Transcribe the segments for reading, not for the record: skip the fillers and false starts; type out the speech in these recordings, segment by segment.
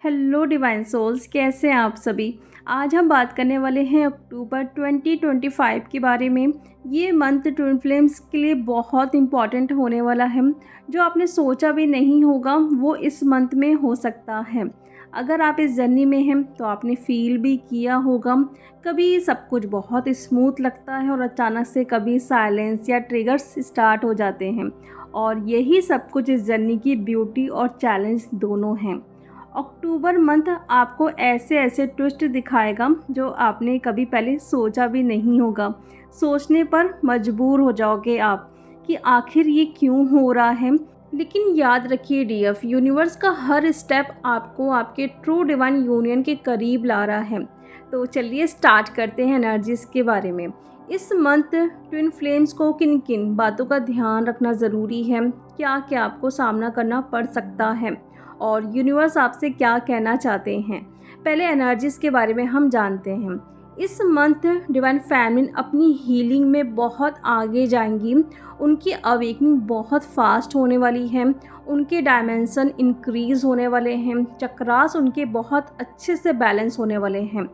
Hello divine souls, कैसे हैं आप सभी। आज हम बात करने वाले हैं अक्टूबर 2025 के बारे में। ये मंथ ट्विन फ्लेम्स के लिए बहुत इम्पॉर्टेंट होने वाला है। जो आपने सोचा भी नहीं होगा वो इस मंथ में हो सकता है। अगर आप इस जर्नी में हैं तो आपने फील भी किया होगा, कभी सब कुछ बहुत स्मूथ लगता है और अचानक से कभी साइलेंस या ट्रिगर्स स्टार्ट हो जाते हैं। और यही सब कुछ इस जर्नी की ब्यूटी और चैलेंज दोनों हैं। अक्टूबर मंथ आपको ऐसे ऐसे ट्विस्ट दिखाएगा जो आपने कभी पहले सोचा भी नहीं होगा। सोचने पर मजबूर हो जाओगे आप कि आखिर ये क्यों हो रहा है। लेकिन याद रखिए डीएफ, यूनिवर्स का हर स्टेप आपको आपके ट्रू डिवाइन यूनियन के करीब ला रहा है। तो चलिए स्टार्ट करते हैं एनर्जीज के बारे में। इस मंथ ट्विन फ्लेम्स को किन किन बातों का ध्यान रखना ज़रूरी है, क्या क्या आपको सामना करना पड़ सकता है और यूनिवर्स आपसे क्या कहना चाहते हैं। पहले एनर्जीज के बारे में हम जानते हैं। इस मंथ डिवाइन फैमिलिन अपनी हीलिंग में बहुत आगे जाएंगी। उनकी अवेकनिंग बहुत फास्ट होने वाली है। उनके डायमेंशन इंक्रीज होने वाले हैं। चक्रास उनके बहुत अच्छे से बैलेंस होने वाले हैं।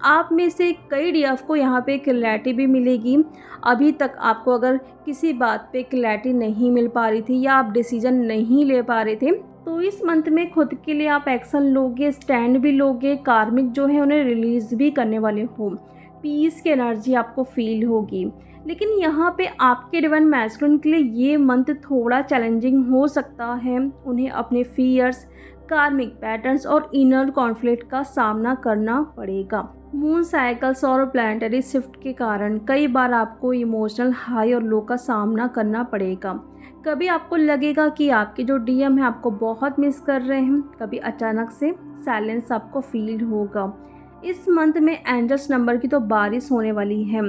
आप में से कई डीएफ को यहाँ पे क्लैरिटी भी मिलेगी। अभी तक आपको अगर किसी बात पे क्लैरिटी नहीं मिल पा रही थी या आप डिसीजन नहीं ले पा रहे थे, तो इस मंथ में खुद के लिए आप एक्शन लोगे, स्टैंड भी लोगे। कार्मिक जो है उन्हें रिलीज़ भी करने वाले हो। पीस की एनर्जी आपको फील होगी। लेकिन यहाँ पे आपके डिवाइन मैस्कुलिन के लिए ये मंथ थोड़ा चैलेंजिंग हो सकता है। उन्हें अपने फियर्स, कार्मिक पैटर्न्स और इनर कॉन्फ्लिक्ट का सामना करना पड़ेगा। मून साइकिल्स और प्लानिटरी शिफ्ट के कारण कई बार आपको इमोशनल हाई और लो का सामना करना पड़ेगा। कभी आपको लगेगा कि आपके जो डीएम है आपको बहुत मिस कर रहे हैं, कभी अचानक से साइलेंस आपको फील होगा। इस मंथ में एंजल्स नंबर की तो बारिश होने वाली है,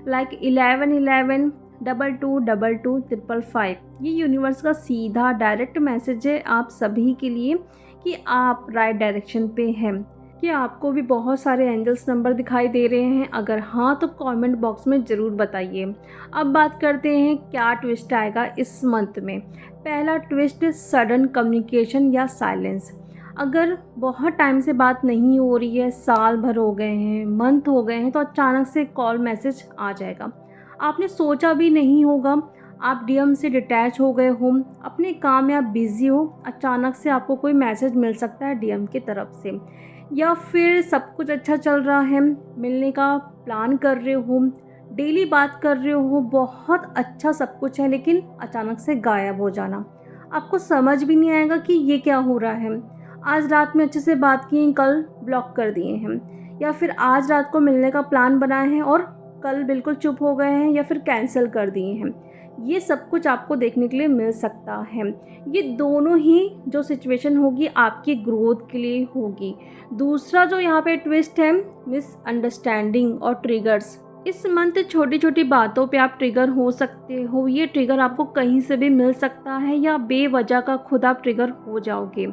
लाइक 1111, 2222, 555। ये यूनिवर्स का सीधा डायरेक्ट मैसेज है आप सभी के लिए कि आप राइट डायरेक्शन पे हैं। क्या आपको भी बहुत सारे एंजल्स नंबर दिखाई दे रहे हैं? अगर हाँ तो कमेंट बॉक्स में ज़रूर बताइए। अब बात करते हैं क्या ट्विस्ट आएगा इस मंथ में। पहला ट्विस्ट, सडन कम्युनिकेशन या साइलेंस। अगर बहुत टाइम से बात नहीं हो रही है, साल भर हो गए हैं, मंथ हो गए हैं, तो अचानक से कॉल मैसेज आ जाएगा। आपने सोचा भी नहीं होगा। आप डीएम से डिटैच हो गए हो, अपने काम में आप बिज़ी हो, अचानक से आपको कोई मैसेज मिल सकता है डीएम की तरफ से। या फिर सब कुछ अच्छा चल रहा है, मिलने का प्लान कर रहे हो, डेली बात कर रहे हो, बहुत अच्छा सब कुछ है, लेकिन अचानक से गायब हो जाना। आपको समझ भी नहीं आएगा कि ये क्या हो रहा है। आज रात में अच्छे से बात किए, कल ब्लॉक कर दिए हैं। या फिर आज रात को मिलने का प्लान बनाए हैं और कल बिल्कुल चुप हो गए हैं या फिर कैंसिल कर दिए हैं। ये सब कुछ आपको देखने के लिए मिल सकता है। ये दोनों ही जो सिचुएशन होगी आपकी ग्रोथ के लिए होगी। दूसरा जो यहाँ पे ट्विस्ट है, मिसअंडरस्टैंडिंग और ट्रिगर्स। इस मंथ छोटी छोटी बातों पे आप ट्रिगर हो सकते हो। ये ट्रिगर आपको कहीं से भी मिल सकता है या बेवजह का खुद आप ट्रिगर हो जाओगे।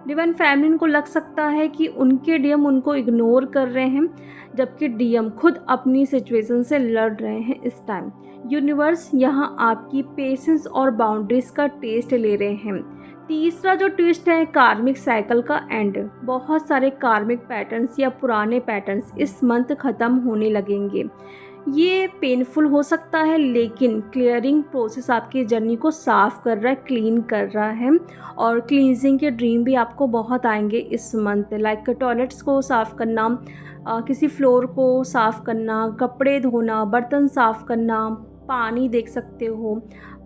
डिवाइन फैमिलिन को लग सकता है कि उनके डीएम उनको इग्नोर कर रहे हैं, जबकि डीएम खुद अपनी सिचुएशन से लड़ रहे हैं इस टाइम। यूनिवर्स यहाँ आपकी पेशेंस और बाउंड्रीज का टेस्ट ले रहे हैं। तीसरा जो ट्विस्ट है, कार्मिक साइकिल का एंड। बहुत सारे कार्मिक पैटर्न्स या पुराने पैटर्न्स इस मंथ ख़त्म होने लगेंगे। ये पेनफुल हो सकता है, लेकिन क्लियरिंग प्रोसेस आपकी जर्नी को साफ़ कर रहा है, क्लीन कर रहा है। और क्लींजिंग के ड्रीम भी आपको बहुत आएंगे इस मंथ, लाइक टॉयलेट्स को साफ़ करना, किसी फ्लोर को साफ़ करना, कपड़े धोना, बर्तन साफ़ करना। पानी देख सकते हो,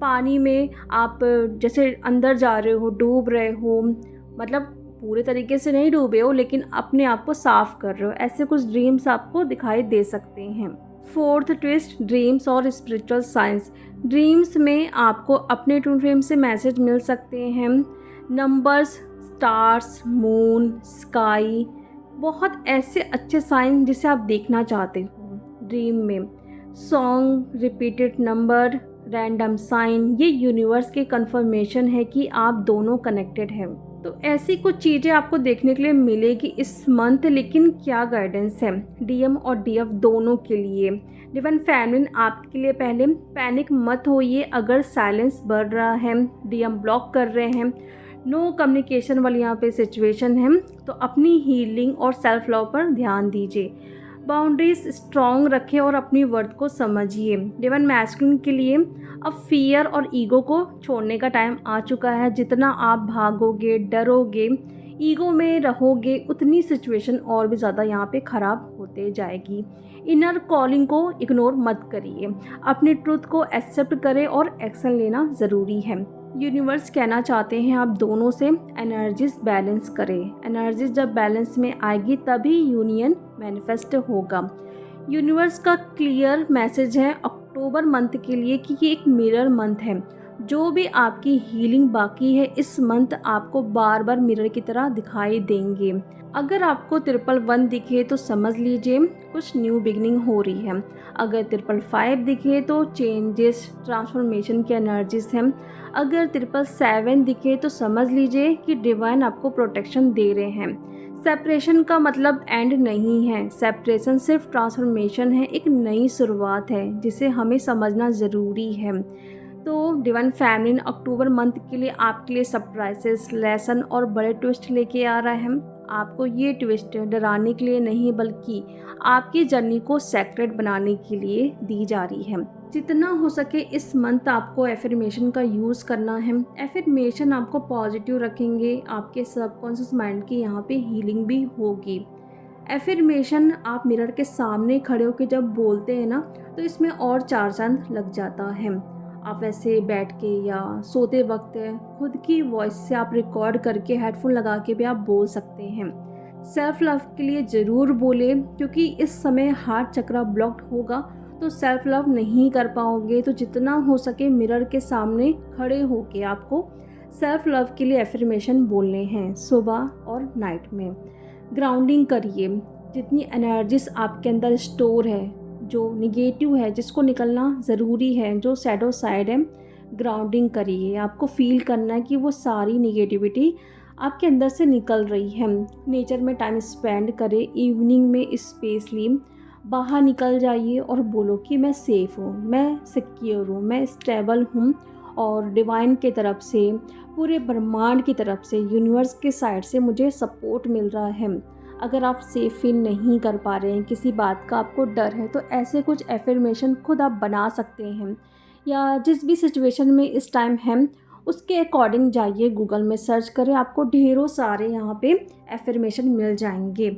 पानी में आप जैसे अंदर जा रहे हो, डूब रहे हो, मतलब पूरे तरीके से नहीं डूबे हो लेकिन अपने आप को साफ़ कर रहे हो। ऐसे कुछ ड्रीम्स आपको दिखाई दे सकते हैं। फोर्थ ट्विस्ट, ड्रीम्स और स्पिरिचुअल साइंस। ड्रीम्स में आपको अपने ट्विन फ्लेम से मैसेज मिल सकते हैं। नंबर्स, स्टार्स, मून, स्काई, बहुत ऐसे अच्छे साइन जिसे आप देखना चाहते हो ड्रीम में। Song, repeated number, random sign, ये यूनिवर्स की कंफर्मेशन है कि आप दोनों कनेक्टेड हैं। तो ऐसी कुछ चीज़ें आपको देखने के लिए मिलेगी इस मंथ। लेकिन क्या गाइडेंस है डीएम और डीएफ दोनों के लिए। डिवाइन फैमिलिन आपके लिए पहले पैनिक मत होइए अगर साइलेंस बढ़ रहा है, डीएम ब्लॉक कर रहे हैं, नो कम्युनिकेशन वाली यहाँ पे सिचुएशन है, तो अपनी हीलिंग और सेल्फ लव पर ध्यान दीजिए। बाउंड्रीज स्ट्रॉन्ग रखें और अपनी वर्थ को समझिए। डिवाइन मैस्कुलिन के लिए अब फियर और ईगो को छोड़ने का टाइम आ चुका है। जितना आप भागोगे, डरोगे, ईगो में रहोगे, उतनी सिचुएशन और भी ज़्यादा यहाँ पे ख़राब होते जाएगी। इनर कॉलिंग को इग्नोर मत करिए, अपनी ट्रुथ को एक्सेप्ट करें और एक्शन लेना ज़रूरी है। यूनिवर्स कहना चाहते हैं आप दोनों से एनर्जीज बैलेंस करें। एनर्जीज जब बैलेंस में आएगी तभी यूनियन मैनिफेस्ट होगा। यूनिवर्स का क्लियर मैसेज है अक्टूबर मंथ के लिए कि ये एक मिरर मंथ है। जो भी आपकी हीलिंग बाकी है इस मंथ आपको बार बार मिरर की तरह दिखाई देंगे। अगर आपको 111 दिखे तो समझ लीजिए कुछ न्यू बिगनिंग हो रही है। अगर 555 दिखे तो चेंजेस, ट्रांसफॉर्मेशन की एनर्जीज हैं। अगर 777 दिखे तो समझ लीजिए कि डिवाइन आपको प्रोटेक्शन दे रहे हैं। सेपरेशन का मतलब एंड नहीं है, सेपरेशन सिर्फ ट्रांसफॉर्मेशन है, एक नई शुरुआत है जिसे हमें समझना ज़रूरी है। तो डिवाइन फैमिली अक्टूबर मंथ के लिए आपके लिए सरप्राइजेस, लेसन और बड़े ट्विस्ट लेके आ रहा है। आपको ये ट्विस्ट डराने के लिए नहीं बल्कि आपकी जर्नी को सेक्रेट बनाने के लिए दी जा रही है। जितना हो सके इस मंथ आपको एफर्मेशन का यूज़ करना है। एफर्मेशन आपको पॉजिटिव रखेंगे, आपके सबकॉन्शियस माइंड की यहाँ पे हीलिंग भी होगी। एफर्मेशन आप मिरर के सामने खड़े होकर जब बोलते हैं ना तो इसमें और 4 चांद लग जाता है। आप ऐसे बैठ के या सोते वक्त खुद की वॉइस से आप रिकॉर्ड करके हेडफोन लगा के भी आप बोल सकते हैं। सेल्फ लव के लिए ज़रूर बोले, क्योंकि इस समय हार्ट चक्र ब्लॉक्ड होगा तो सेल्फ लव नहीं कर पाओगे। तो जितना हो सके मिरर के सामने खड़े होके आपको सेल्फ लव के लिए एफर्मेशन बोलने हैं सुबह और नाइट में। ग्राउंडिंग करिए, जितनी एनर्जीज आपके अंदर स्टोर है, जो निगेटिव है, जिसको निकलना ज़रूरी है, जो शैडो साइड है, ग्राउंडिंग करिए। आपको फील करना है कि वो सारी निगेटिविटी आपके अंदर से निकल रही है। नेचर में टाइम स्पेंड करें, इवनिंग में स्पेशली बाहर निकल जाइए और बोलो कि मैं सेफ़ हूँ, मैं सिक्योर हूँ, मैं स्टेबल हूँ और डिवाइन के तरफ से, पूरे ब्रह्मांड की तरफ से, यूनिवर्स के साइड से मुझे सपोर्ट मिल रहा है। अगर आप सेफ फील नहीं कर पा रहे हैं, किसी बात का आपको डर है, तो ऐसे कुछ एफर्मेशन खुद आप बना सकते हैं। या जिस भी सिचुएशन में इस टाइम है उसके अकॉर्डिंग जाइए, गूगल में सर्च करें, आपको ढेरों सारे यहाँ पे एफर्मेशन मिल जाएंगे।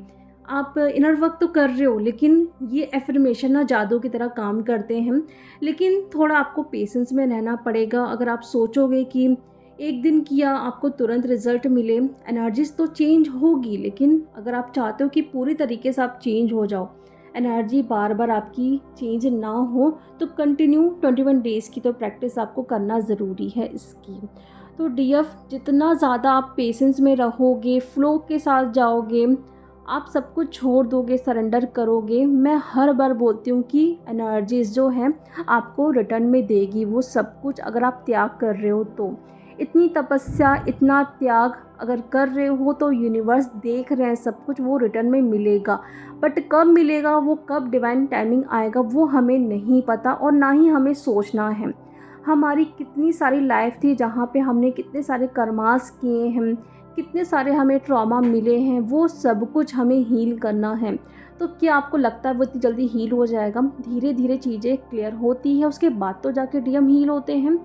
आप इनर वर्क तो कर रहे हो, लेकिन ये एफर्मेशन ना जादू की तरह काम करते हैं। लेकिन थोड़ा आपको पेशेंस में रहना पड़ेगा। अगर आप सोचोगे कि एक दिन किया आपको तुरंत रिजल्ट मिले, एनर्जीज तो चेंज होगी, लेकिन अगर आप चाहते हो कि पूरी तरीके से आप चेंज हो जाओ, एनर्जी बार बार आपकी चेंज ना हो, तो कंटिन्यू 21 डेज़ की तो प्रैक्टिस आपको करना ज़रूरी है इसकी। तो डीएफ जितना ज़्यादा आप पेशेंस में रहोगे, फ्लो के साथ जाओगे, आप सब कुछ छोड़ दोगे, सरेंडर करोगे, मैं हर बार बोलती हूँ कि एनर्जीज जो है आपको रिटर्न में देगी वो सब कुछ, अगर आप त्याग कर रहे हो तो। इतनी तपस्या, इतना त्याग अगर कर रहे हो तो यूनिवर्स देख रहे हैं सब कुछ, वो रिटर्न में मिलेगा। बट कब मिलेगा, वो कब डिवाइन टाइमिंग आएगा, वो हमें नहीं पता और ना ही हमें सोचना है। हमारी कितनी सारी लाइफ थी जहाँ पे हमने कितने सारे कर्मास किए हैं, कितने सारे हमें ट्रॉमा मिले हैं, वो सब कुछ हमें हील करना है। तो क्या आपको लगता है वो इतनी जल्दी हील हो जाएगा? धीरे धीरे चीज़ें क्लियर होती है, उसके बाद तो जाके डीएम हील होते हैं।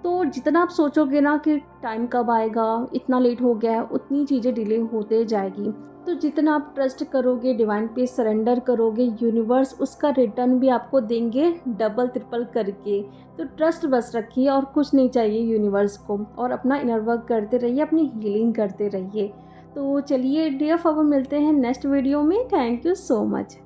तो जितना आप सोचोगे ना कि टाइम कब आएगा, इतना लेट हो गया है, उतनी चीज़ें डिले होते जाएगी। तो जितना आप ट्रस्ट करोगे, डिवाइन पे सरेंडर करोगे, यूनिवर्स उसका रिटर्न भी आपको देंगे डबल ट्रिपल करके। तो ट्रस्ट बस रखिए और कुछ नहीं चाहिए यूनिवर्स को, और अपना इनर वर्क करते रहिए, अपनी हीलिंग करते रहिए। तो चलिए डियर, अब मिलते हैं नेक्स्ट वीडियो में। Thank you so much.